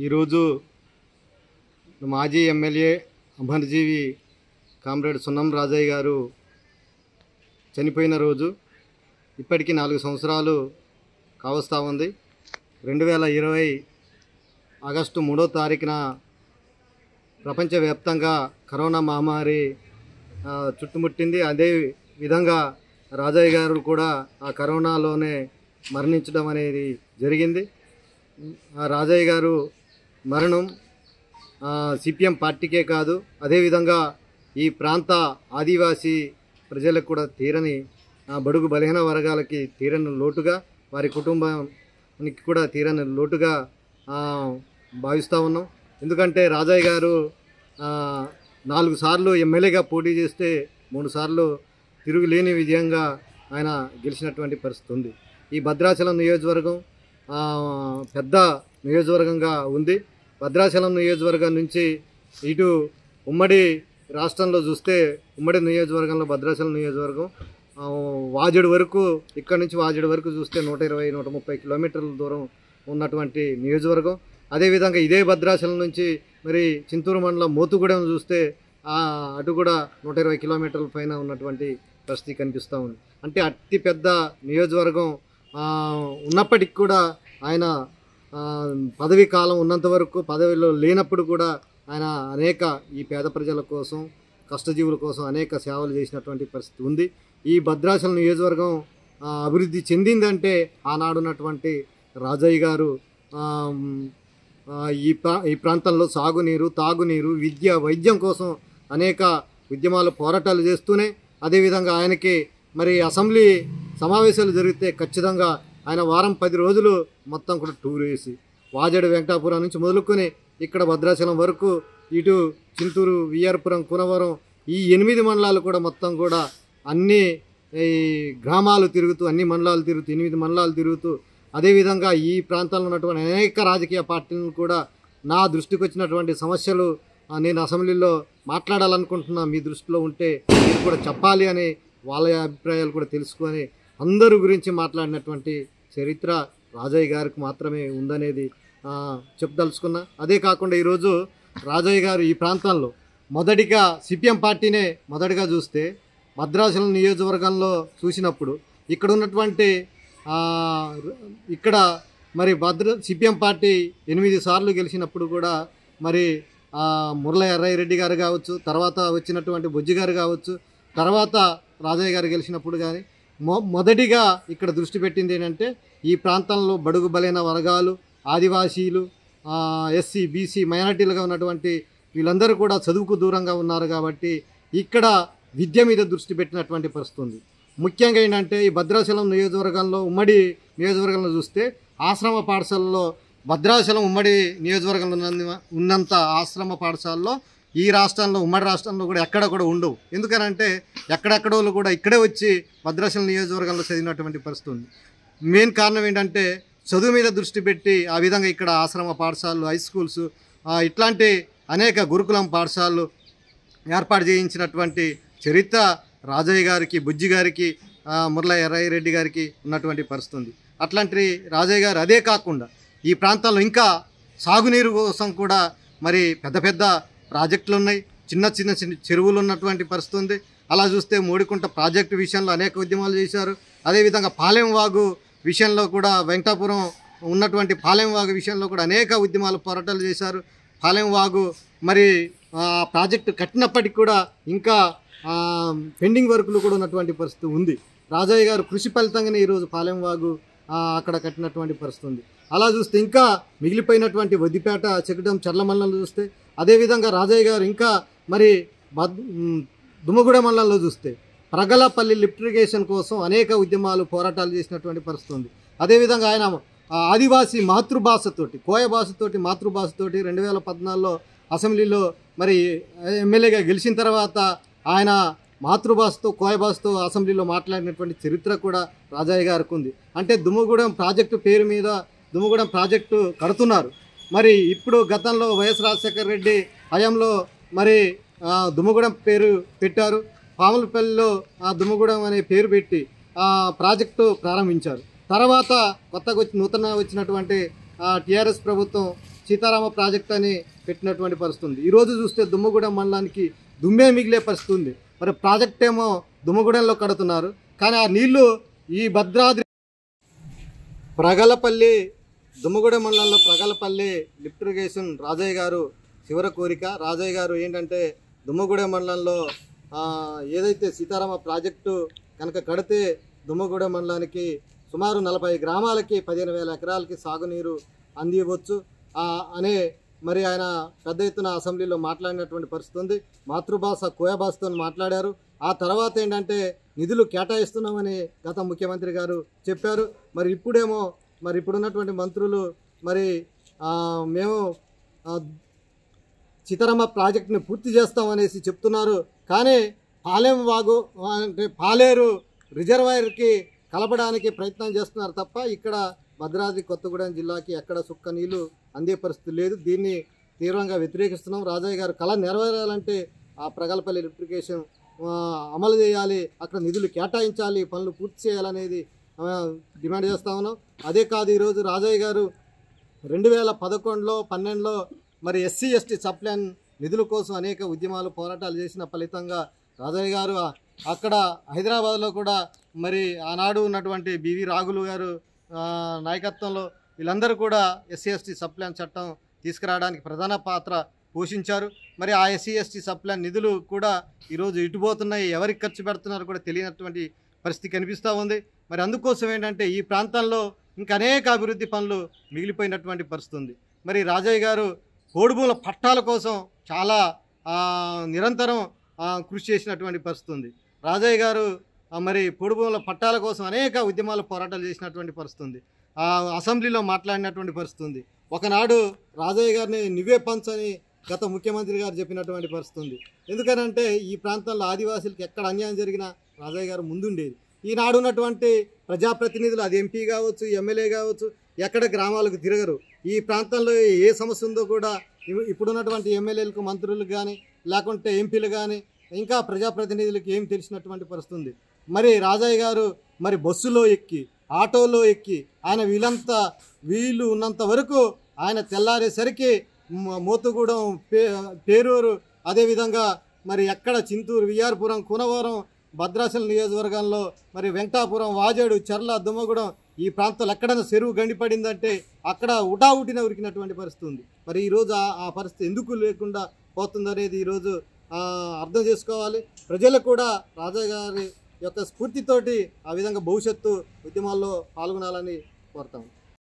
ఈరోజు మాజీ ఎమ్మెల్యే అమరజీవి కామ్రేడ్ సున్నం రాజయ్య గారు చనిపోయిన రోజు. ఇప్పటికీ 4 సంవత్సరాలు కావస్తా ఉంది. 2020 ఆగస్టు 3వ తారీఖున ప్రపంచవ్యాప్తంగా కరోనా మహమ్మారి చుట్టుముట్టింది. అదే విధంగా రాజయ్య గారు కూడా ఆ కరోనాలోనే మరణించడం అనేది జరిగింది. రాజయ్య గారు మరణం సిపిఎం పార్టీకే కాదు, అదేవిధంగా ఈ ప్రాంత ఆదివాసీ ప్రజలకు కూడా తీరని, బడుగు బలహీన వర్గాలకి తీరని లోటుగా, వారి కుటుంబానికి కూడా తీరని లోటుగా భావిస్తూ ఉన్నాం. ఎందుకంటే రాజయ్య గారు 4 సార్లు ఎమ్మెల్యేగా పోటీ చేస్తే 3 సార్లు తిరుగులేని విజయంగా ఆయన గెలిచినటువంటి పరిస్థితి ఉంది. ఈ భద్రాచలం నియోజకవర్గం పెద్ద నియోజకవర్గంగా ఉంది. భద్రాచలం నియోజకవర్గం నుంచి ఇటు ఉమ్మడి రాష్ట్రంలో చూస్తే, ఉమ్మడి నియోజకవర్గంలో భద్రాచలం నియోజకవర్గం వాజేడు వరకు, ఇక్కడి నుంచి వాజేడు వరకు చూస్తే 120-130 కిలోమీటర్ల దూరం ఉన్నటువంటి నియోజకవర్గం. అదేవిధంగా ఇదే భద్రాచలం నుంచి మరి చింతూరు మండలం మోతుగూడెం చూస్తే అటు కూడా 120 కిలోమీటర్ల పైన ఉన్నటువంటి పరిస్థితి కనిపిస్తూ ఉంది. అంటే అతి పెద్ద నియోజకవర్గం ఉన్నప్పటికీ కూడా ఆయన పదవీ కాలం ఉన్నంత వరకు, పదవిలో లేనప్పుడు కూడా ఆయన అనేక ఈ పేద ప్రజల కోసం, కష్టజీవుల కోసం అనేక సేవలు చేసినటువంటి పరిస్థితి ఉంది. ఈ భద్రాచలం నియోజకవర్గం అభివృద్ధి చెందిందంటే ఆనాడున్నటువంటి రాజయ్య గారు ఈ ప్రాంతంలో సాగునీరు, తాగునీరు, విద్య, వైద్యం కోసం అనేక ఉద్యమాలు, పోరాటాలు చేస్తూనే, అదేవిధంగా ఆయనకి మరి అసెంబ్లీ సమావేశాలు జరిగితే ఖచ్చితంగా ఆయన వారం 10 రోజులు మొత్తం కూడా టూర్ వేసి వాజేడు వెంకటాపురం నుంచి మొదలుకొని ఇక్కడ భద్రాచలం వరకు, ఇటు చింతూరు, విఆర్పురం, కునవరం, ఈ 8 మండలాలు కూడా మొత్తం కూడా అన్ని గ్రామాలు తిరుగుతూ, అన్ని మండలాలు తిరుగుతూ, 8 మండలాలు తిరుగుతూ, అదేవిధంగా ఈ ప్రాంతంలో ఉన్నటువంటి అనేక రాజకీయ పార్టీలను కూడా నా దృష్టికి వచ్చినటువంటి సమస్యలు నేను అసెంబ్లీలో మాట్లాడాలనుకుంటున్నా, మీ దృష్టిలో ఉంటే మీరు కూడా చెప్పాలి అని వాళ్ళ అభిప్రాయాలు కూడా తెలుసుకొని అందరూ గురించి మాట్లాడినటువంటి చరిత్ర రాజయ్య గారికి మాత్రమే ఉందనేది చెప్పదలుచుకున్నా. అదే కాకుండా ఈరోజు రాజయ్య గారు ఈ ప్రాంతంలో మొదటిగా సిపిఎం పార్టీనే మొదటిగా చూస్తే, భద్రాచలం నియోజకవర్గంలో చూసినప్పుడు ఇక్కడ ఉన్నటువంటి ఇక్కడ మరి సిపిఎం పార్టీ 8 సార్లు గెలిచినప్పుడు కూడా మరి మురళ ఎర్రయ్యరెడ్డి గారు కావచ్చు, తర్వాత వచ్చినటువంటి బొజ్జి గారు కావచ్చు, తర్వాత రాజయ్య గారు గెలిచినప్పుడు కానీ మొదటిగా ఇక్కడ దృష్టి పెట్టింది ఏంటంటే, ఈ ప్రాంతంలో బడుగు బలైన వర్గాలు, ఆదివాసీలు, ఎస్సీ, బీసీ, మైనారిటీలుగా ఉన్నటువంటి వీళ్ళందరూ కూడా చదువుకు దూరంగా ఉన్నారు కాబట్టి ఇక్కడ విద్య మీద దృష్టి పెట్టినటువంటి పరిస్థితి ఉంది. ముఖ్యంగా ఏంటంటే, ఈ భద్రాచలం నియోజకవర్గంలో, ఉమ్మడి నియోజకవర్గంలో చూస్తే ఆశ్రమ పాఠశాలలో, భద్రాచలం ఉమ్మడి నియోజకవర్గంలో ఉన్నంత ఆశ్రమ పాఠశాలలో ఈ రాష్ట్రంలో, ఉమ్మడి రాష్ట్రంలో కూడా ఎక్కడ కూడా ఉండవు. ఎందుకనంటే ఎక్కడెక్కడో కూడా ఇక్కడే వచ్చి భద్రాచలం నియోజకవర్గంలో చదివినటువంటి పరిస్థితి ఉంది. మెయిన్ కారణం ఏంటంటే చదువు మీద దృష్టి పెట్టి ఆ విధంగా ఇక్కడ ఆశ్రమ పాఠశాలలు, హై స్కూల్స్, ఇట్లాంటి అనేక గురుకులం పాఠశాలలు ఏర్పాటు చేయించినటువంటి చరిత్ర రాజయ్య గారికి, బుజ్జి గారికి, మురళ ఎర్రయ్యరెడ్డి గారికి ఉన్నటువంటి పరిస్థితి ఉంది. అట్లాంటి రాజయ్య గారు అదే కాకుండా ఈ ప్రాంతాల్లో ఇంకా సాగునీరు కోసం కూడా మరి పెద్ద పెద్ద ప్రాజెక్టులు ఉన్నాయి, చిన్న చిన్న చెరువులు ఉన్నటువంటి పరిస్థితి ఉంది. అలా చూస్తే మోడికుంట ప్రాజెక్టు విషయంలో అనేక ఉద్యమాలు చేశారు. అదేవిధంగా పాలెం వాగు విషయంలో కూడా, వెంకటాపురం ఉన్నటువంటి పాలెం వాగు విషయంలో కూడా అనేక ఉద్యమాలు, పోరాటాలు చేశారు. పాలెం వాగు మరి ప్రాజెక్టు కట్టినప్పటికి కూడా ఇంకా పెండింగ్ వర్కులు కూడా ఉన్నటువంటి పరిస్థితి ఉంది. రాజయ్య గారు కృషి ఫలితంగానే ఈరోజు పాలెం వాగు అక్కడ కట్టినటువంటి పరిస్థితి ఉంది. అలా చూస్తే ఇంకా మిగిలిపోయినటువంటి వద్దిపేట, చెకటం, చర్ల మండలంలో చూస్తే, అదేవిధంగా రాజయ్య గారు ఇంకా మరి దుమ్మగూడెం మండలంలో చూస్తే ప్రగలపల్లి లిఫ్ట్ ఇరిగేషన్ కోసం అనేక ఉద్యమాలు, పోరాటాలు చేసినటువంటి పరిస్థితి ఉంది. అదేవిధంగా ఆయన ఆదివాసీ మాతృభాషతోటి, కోయ భాషతోటి, మాతృభాషతోటి 2014లో అసెంబ్లీలో మరి ఎమ్మెల్యేగా గెలిచిన తర్వాత ఆయన మాతృభాషతో, కోయ భాషతో అసెంబ్లీలో మాట్లాడినటువంటి చరిత్ర కూడా రాజయ్య గారికి ఉంది. అంటే దుమ్మగూడెం ప్రాజెక్టు పేరు మీద దుమ్మగూడెం ప్రాజెక్టు కడుతున్నారు. మరి ఇప్పుడు గతంలో వైఎస్ రాజశేఖర రెడ్డి హయాంలో మరి దుమ్మగూడెం పేరు పెట్టారు. పాములపల్లిలో దుమ్మగూడెం అనే పేరు పెట్టి ప్రాజెక్టు ప్రారంభించారు. తర్వాత కొత్తగా నూతన వచ్చినటువంటి టీఆర్ఎస్ ప్రభుత్వం సీతారామ ప్రాజెక్ట్ అని పెట్టినటువంటి పరిస్థితి ఉంది. ఈరోజు చూస్తే దుమ్మగూడెం మండలానికి దుమ్మే మిగిలే పరిస్థితి ఉంది. మరి ప్రాజెక్ట్ ఏమో దుమ్మగూడెంలో కడుతున్నారు, కానీ ఆ నీళ్లు ఈ భద్రాద్రి ప్రగలపల్లి దుమ్మగూడెం మండలంలో ప్రగలపల్లి లిఫ్ట్ ఇరిగేషన్ రాజయ్య గారు చివరి కోరిక. రాజయ్య గారు ఏంటంటే దుమ్మగూడెం మండలంలో ఏదైతే సీతారామ ప్రాజెక్టు కనుక కడితే దుమ్మగూడెం మండలానికి సుమారు 40 గ్రామాలకి 15,000 ఎకరాలకి సాగునీరు అందివ్వచ్చు అనే మరి ఆయన పెద్ద ఎత్తున అసెంబ్లీలో మాట్లాడినటువంటి పరిస్థితి ఉంది. మాతృభాష కోయ భాషతో మాట్లాడారు. ఆ తర్వాత ఏంటంటే నిధులు కేటాయిస్తున్నామని గత ముఖ్యమంత్రి గారు చెప్పారు. మరి ఇప్పుడేమో మరి ఇప్పుడున్నటువంటి మంత్రులు మరి మేము సీతారామ ప్రాజెక్టుని పూర్తి చేస్తామనేసి చెప్తున్నారు. కానీ పాలెం వాగు అంటే పాలేరు రిజర్వాయర్కి కలపడానికి ప్రయత్నం చేస్తున్నారు తప్ప ఇక్కడ భద్రాద్రి కొత్తగూడెం జిల్లాకి ఎక్కడ సుక్క నీళ్లు అందే పరిస్థితి లేదు. దీన్ని తీవ్రంగా వ్యతిరేకిస్తున్నాం. రాజయ్య గారు కళ నెరవేరాలంటే ఆ ప్రగల్పల్లి లిఫ్టికేషన్ అమలు చేయాలి, అక్కడ నిధులు కేటాయించాలి, పనులు పూర్తి చేయాలనేది డిమాండ్ చేస్తా ఉన్నాం. అదే కాదు, ఈరోజు రాజయ్య గారు 2011లో 12లో మరి ఎస్సీ ఎస్టీ సప్లాన్ నిధుల కోసం అనేక ఉద్యమాలు పోరాటాలు చేసిన ఫలితంగా రాజయ్య గారు అక్కడ హైదరాబాద్లో కూడా మరి ఆనాడు ఉన్నటువంటి బివి రాఘులు గారు నాయకత్వంలో వీళ్ళందరూ కూడా ఎస్సీ ఎస్టీ సప్లాన్ చట్టం తీసుకురావడానికి ప్రధాన పాత్ర పోషించారు. మరి ఆ ఎస్సీ ఎస్టీ సప్లాన్ నిధులు కూడా ఈరోజు ఇటుపోతున్నాయి, ఎవరికి ఖర్చు పెడుతున్నారో కూడా తెలియనటువంటి పరిస్థితి కనిపిస్తూ ఉంది. మరి అందుకోసం ఏంటంటే ఈ ప్రాంతంలో ఇంకా అనేక అభివృద్ధి పనులు మిగిలిపోయినటువంటి పరిస్థితి ఉంది. మరి రాజయ్య గారు పోడుభూముల పట్టాల కోసం చాలా నిరంతరం కృషి చేసినటువంటి పరిస్థితి ఉంది. రాజయ్య గారు మరి పోడుభూముల పట్టాల కోసం అనేక ఉద్యమాలు పోరాటాలు చేసినటువంటి పరిస్థితి ఉంది. అసెంబ్లీలో మాట్లాడినటువంటి పరిస్థితి ఉంది. ఒకనాడు రాజయ్య గారిని నువ్వే పంచని గత ముఖ్యమంత్రి గారు చెప్పినటువంటి పరిస్థితి ఉంది. ఎందుకనంటే ఈ ప్రాంతంలో ఆదివాసులకు ఎక్కడ అన్యాయం జరిగినా రాజయ్య గారు ముందుండేది. ఈనాడు ఉన్నటువంటి ప్రజాప్రతినిధులు, అది ఎంపీ కావచ్చు, ఎమ్మెల్యే కావచ్చు, ఎక్కడ గ్రామాలకు తిరగరు. ఈ ప్రాంతంలో ఏ సమస్య ఉందో కూడా ఇప్పుడున్నటువంటి ఎమ్మెల్యేలకు, మంత్రులకు కానీ లేకుంటే ఎంపీలు కానీ ఇంకా ప్రజాప్రతినిధులకు ఏం తెలిసినటువంటి పరిస్థితి ఉంది. మరి రాజయ్య గారు మరి బస్సులో ఎక్కి, ఆటోలో ఎక్కి ఆయన వీళ్ళు ఉన్నంత వరకు ఆయన తెల్లారేసరికి మోతుగూడెం, పేరూరు, అదేవిధంగా మరి ఎక్కడ చింతూరు, విఆర్పురం, కూనవరం, భద్రాచలం నియోజకవర్గంలో మరి వెంకటాపురం, వాజేడు, చర్ల, దుమ్మగూడెం ఈ ప్రాంతాలు ఎక్కడైనా చెరువు గండిపడిందంటే అక్కడ ఉటావుటిన ఉరికినటువంటి పరిస్థితి ఉంది. మరి ఈరోజు ఆ పరిస్థితి ఎందుకు లేకుండా పోతుందనేది ఈరోజు అర్థం చేసుకోవాలి. ప్రజలు కూడా రాజయ్య గారి యొక్క స్ఫూర్తితోటి ఆ విధంగా భవిష్యత్తు ఉద్యమాల్లో పాల్గొనాలని కోరుతాము.